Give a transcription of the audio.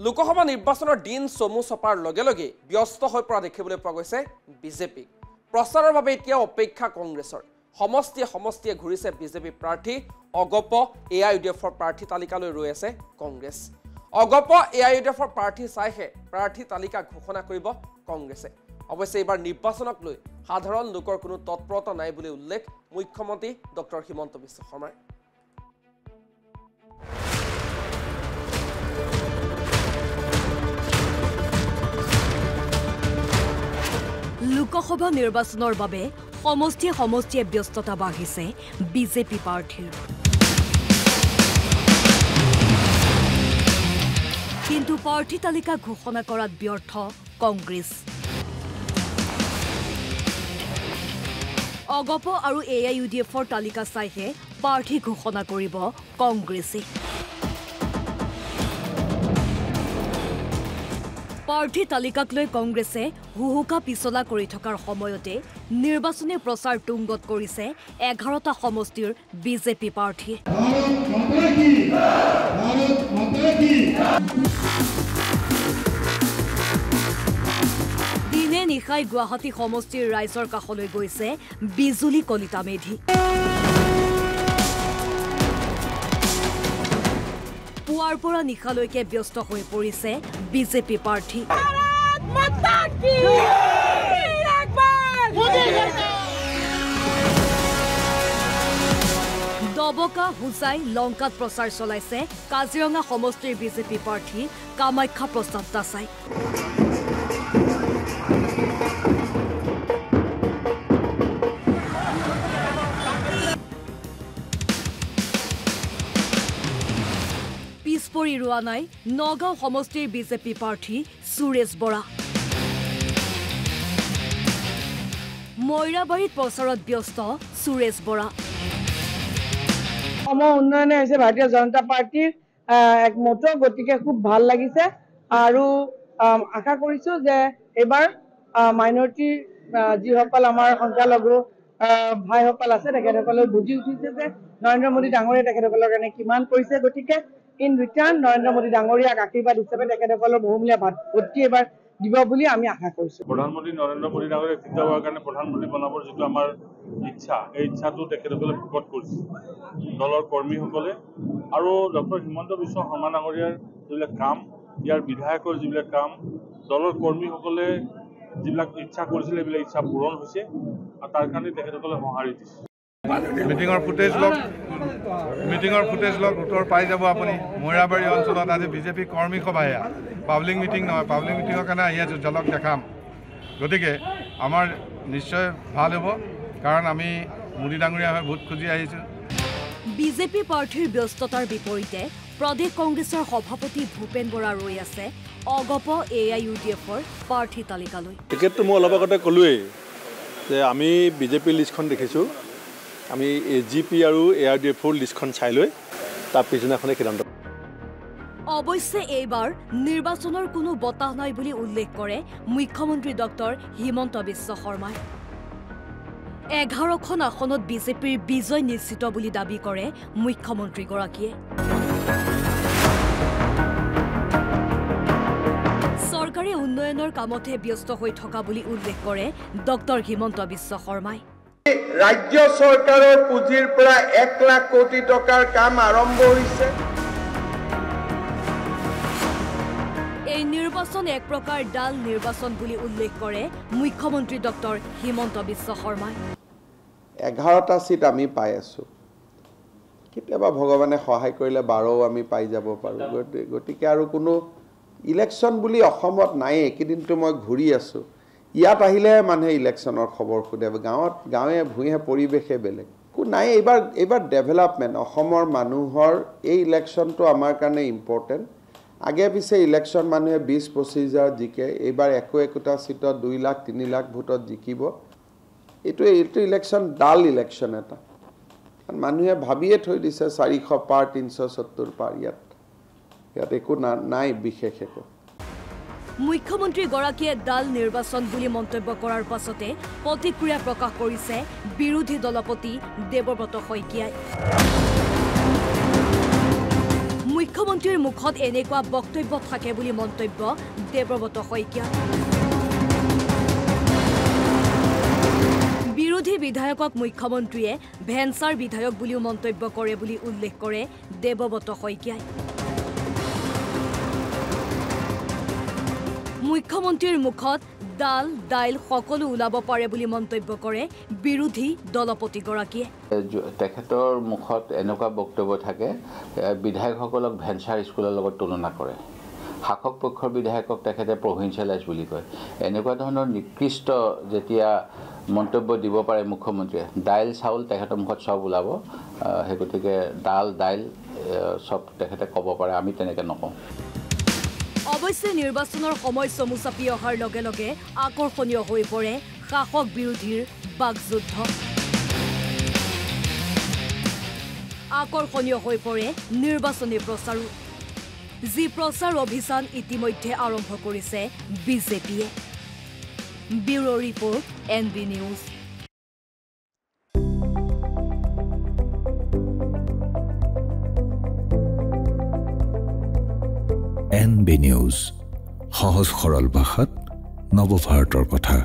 লোকসভা নিৰ্বাচনৰ দিন চমু চপাৰ লগে লগে ব্যস্ত হৈ পৰা দেখিবলৈ পোৱা গৈছে বিজেপি। প্ৰচাৰৰ বাবে এতিয়া অপেক্ষা কংগ্ৰেছৰ। সমষ্টিয়ে ঘূৰিছে বিজেপি প্ৰাৰ্থী। অগপ AIUDFৰ প্ৰাৰ্থী তালিকালৈ ৰৈ আছে কংগ্ৰেছ। অগপ AIUDFৰ প্ৰাৰ্থী চাইহে প্ৰাৰ্থী তালিকা ঘোষণা কৰিব কংগ্ৰেছে। অৱশ্যে এইবাৰ নিৰ্বাচনক লৈ সাধাৰণ লোকৰ কোনো তৎপৰতা নাই বুলি উল্লেখ মুখ্যমন্ত্ৰী ডক্টৰ হিমন্ত বিশ্ব শৰ্মাৰ। লোকসভা নিৰ্বাচনৰ বাবে সমষ্টিয়ে ব্যস্ততা বাঢ়িছে বিজেপি প্ৰাৰ্থীৰ। কিন্তু প্ৰাৰ্থী তালিকা ঘোষণা কৰাত ব্যৰ্থ কংগ্ৰেছ। অগপ আৰু AIUDFৰ তালিকা চাইহে প্ৰাৰ্থী ঘোষণা কৰিব কংগ্ৰেছে। প্ৰাৰ্থী তালিকাক লৈ কংগ্ৰেছে হুহুকা পিছলা কৰি থকাৰ সময়তে নিৰ্বাচনী প্ৰচাৰ তুংগত কৰিছে 11টা সমষ্টিৰ বিজেপি প্ৰাৰ্থী। দিনে নিশাই গুৱাহাটী সমষ্টিৰ ৰাইজৰ কাষলৈ গৈছে বিজুলী কলিতা মেধি। পুৱাৰ পৰা নিশালৈকে ব্যস্ত হৈ পৰিছে বিজেপি প্ৰাৰ্থী। দবকা হুজাই লংকাত প্ৰচাৰ চলাইছে কাজিৰঙা সমষ্টিৰ বিজেপি প্ৰাৰ্থী কামাখ্যা প্ৰসাদ দাসাই। পিছপৰি ৰোৱা নাই নগাঁও সমষ্টিৰ বিজেপি প্ৰাৰ্থী সুৰেশ বৰা। মইৰাবাৰীত প্ৰচাৰত ব্যস্ত সুৰেশ বৰা। অসমৰ উন্নয়নে হৈছে ভাৰতীয় জনতা পাৰ্টিৰ এক মতো, গতিকে খুব ভাল লাগিছে আৰু আশা কৰিছো যে এইবাৰ মাইনৰিটিৰ যিসকল আমাৰ সংখ্যালঘু ভাইসকল আছে তেখেতসকলে বুজি উঠিছে যে নৰেন্দ্ৰ মোদী ডাঙৰীয়াই তেখেতসকলৰ কাৰণে কিমান কৰিছে। গতিকে ইন ৰিটাৰ্ণ নৰেন্দ্ৰ মোদী ডাঙৰীয়াক আশীৰ্বাদ হিচাপে তেখেতসকলৰ বহুমূলীয়া ভোটটি এবাৰ দিব বুলি আমি আশা কৰিছো। প্ৰধানমন্ত্ৰী নৰেন্দ্ৰ মোদী ডাঙৰীয়াক জিকা হোৱাৰ কাৰণে প্ৰধানমন্ত্ৰী বনাবৰ যিটো আমাৰ ইচ্ছা, এই ইচ্ছাটো তেখেতসকলে প্ৰকট কৰিছে দলৰ কৰ্মীসকলে। আৰু ডক্টৰ হিমন্ত বিশ্ব শৰ্মা ডাঙৰীয়াৰ যিবিলাক কাম, ইয়াৰ বিধায়কৰ যিবিলাক কাম, দলৰ কৰ্মীসকলে যিবিলাক ইচ্ছা কৰিছিলে এইবিলাক ইচ্ছা পূৰণ হৈছে আৰু তাৰ কাৰণে তেখেতসকলে সঁহাৰি দিছে। মিটিঙৰ ফুটেজ লগ উত্তৰ পাই যাব আপুনি। মইৰাবাৰী অঞ্চলত আজি বিজেপি কৰ্মী সভা, এয়া পাব্লিক মিটিং নহয়, পাব্লিক মিটিঙৰ কাৰণে আহি আছোঁ, জলক দেখাম। গতিকে আমাৰ নিশ্চয় ভাল হ'ব, কাৰণ আমি মোদী ডাঙৰীয়া হৈ ভোট খুজি আহিছোঁ। বিজেপি প্ৰাৰ্থীৰ ব্যস্ততাৰ বিপৰীতে প্ৰদেশ কংগ্ৰেছৰ সভাপতি ভূপেন বৰা ৰৈ আছে অগপ AIUDFৰ প্ৰাৰ্থী তালিকালৈ। টিকেটটো মই অলপ আগতে ক'লোৱেই যে আমি বিজেপি লিষ্টখন দেখিছোঁ, আমি AGP আৰু AIUDFৰ লিষ্টখন চাই লৈ তাৰ পিছদিনাখনে সিদ্ধান্ত। অৱশ্যে এইবাৰ নিৰ্বাচনৰ কোনো বতাহ নাই বুলি উল্লেখ কৰে মুখ্যমন্ত্ৰী ডক্টৰ হিমন্ত বিশ্ব শৰ্মাই। 11খন আসনত বিজেপিৰ বিজয় নিশ্চিত বুলি দাবী কৰে মুখ্যমন্ত্ৰীগৰাকীয়ে। চৰকাৰে উন্নয়নৰ কামতহে ব্যস্ত হৈ থকা বুলি উল্লেখ কৰে ডক্টৰ হিমন্ত বিশ্ব শৰ্মাই। ৰাজ্য চৰকাৰৰ পুঁজিৰ পৰা 1 লাখ কোটি টকাৰ কাম আৰম্ভ হৈছে। এই নিৰ্বাচন এক প্ৰকাৰ ডাল নিৰ্বাচন বুলি উল্লেখ কৰে মুখ্যমন্ত্ৰী ডক্টৰ হিমন্ত বিশ্ব শৰ্মাই। 11টা সিট আমি পাই আছো, কেতিয়াবা ভগৱানে সহায় কৰিলে 12 আমি পাই যাব পাৰোঁ। গতিকে আৰু কোনো ইলেকশ্যন বুলি অসমত নায়েই। এইকেইদিনটো মই ঘূৰি আছোঁ, ইয়াত আহিলেহে মানুহে ইলেকশ্যনৰ খবৰ সোধে। গাঁৱে ভূঞে পৰিৱেশে বেলেগ একো নাই। এইবাৰ ডেভেলপমেণ্ট, অসমৰ মানুহৰ এই ইলেকশ্যনটো আমাৰ কাৰণে ইম্পৰ্টেণ্ট। আগে পিছে ইলেকশ্যন মানুহে 20-25 হাজাৰ জিকে, এইবাৰ একোটা চিটত 2 লাখ 3 লাখ ভোটত জিকিব। এইটো ইলেকশ্যন ডাল ইলেকশ্যন এটা। মানুহে ভাবিয়ে থৈ দিছে 400 পাৰ 370 পাৰ, ইয়াত একো নাই বিশেষ একো। মুখ্যমন্ত্ৰীগৰাকীয়ে ডাল নিৰ্বাচন বুলি মন্তব্য কৰাৰ পাছতে প্ৰতিক্ৰিয়া প্ৰকাশ কৰিছে বিৰোধী দলপতি দেৱব্ৰত শইকীয়াই। মুখ্যমন্ত্ৰীৰ মুখত এনেকুৱা বক্তব্য থাকে বুলি মন্তব্য দেৱব্ৰত শইকীয়া বিৰোধী বিধায়কক মুখ্যমন্ত্ৰীয়ে ভেঞ্চাৰ বিধায়ক বুলিও মন্তব্য কৰে বুলি উল্লেখ কৰে দেৱব্ৰত শইকীয়াই মুখ্যমন্ত্ৰীৰ মুখত ডাল দাইল সকলো ওলাব পাৰে বুলি মন্তব্য কৰে বিৰোধী দলপতিগৰাকীয়ে তেখেতৰ মুখত এনেকুৱা বক্তব্য থাকে বিধায়কসকলক ভেঞ্চাৰ স্কুলৰ লগত তুলনা কৰে শাসক পক্ষৰ বিধায়কক তেখেতে প্ৰভিঞ্চিয়েলাইজ বুলি কয় এনেকুৱা ধৰণৰ নিকৃষ্ট যেতিয়া মন্তব্য দিব পাৰে মুখ্যমন্ত্ৰীয়ে দাইল চাউল তেখেতৰ মুখত সব ওলাব সেই গতিকে ডাল দাইল সব তেখেতে ক'ব পাৰে আমি তেনেকৈ নকওঁ অৱশ্যে নিৰ্বাচনৰ সময় চমু চাপি অহাৰ লগে লগে আকৰ্ষণীয় হৈ পৰে শাসক বিৰোধীৰ বাকযুদ্ধ আকৰ্ষণীয় হৈ পৰে নিৰ্বাচনী প্ৰচাৰো যি প্ৰচাৰ অভিযান ইতিমধ্যে আৰম্ভ কৰিছে বিজেপিয়ে bureau report NB news NB news সহজ সৰল ভাষাত নৱভাৰতৰ কথা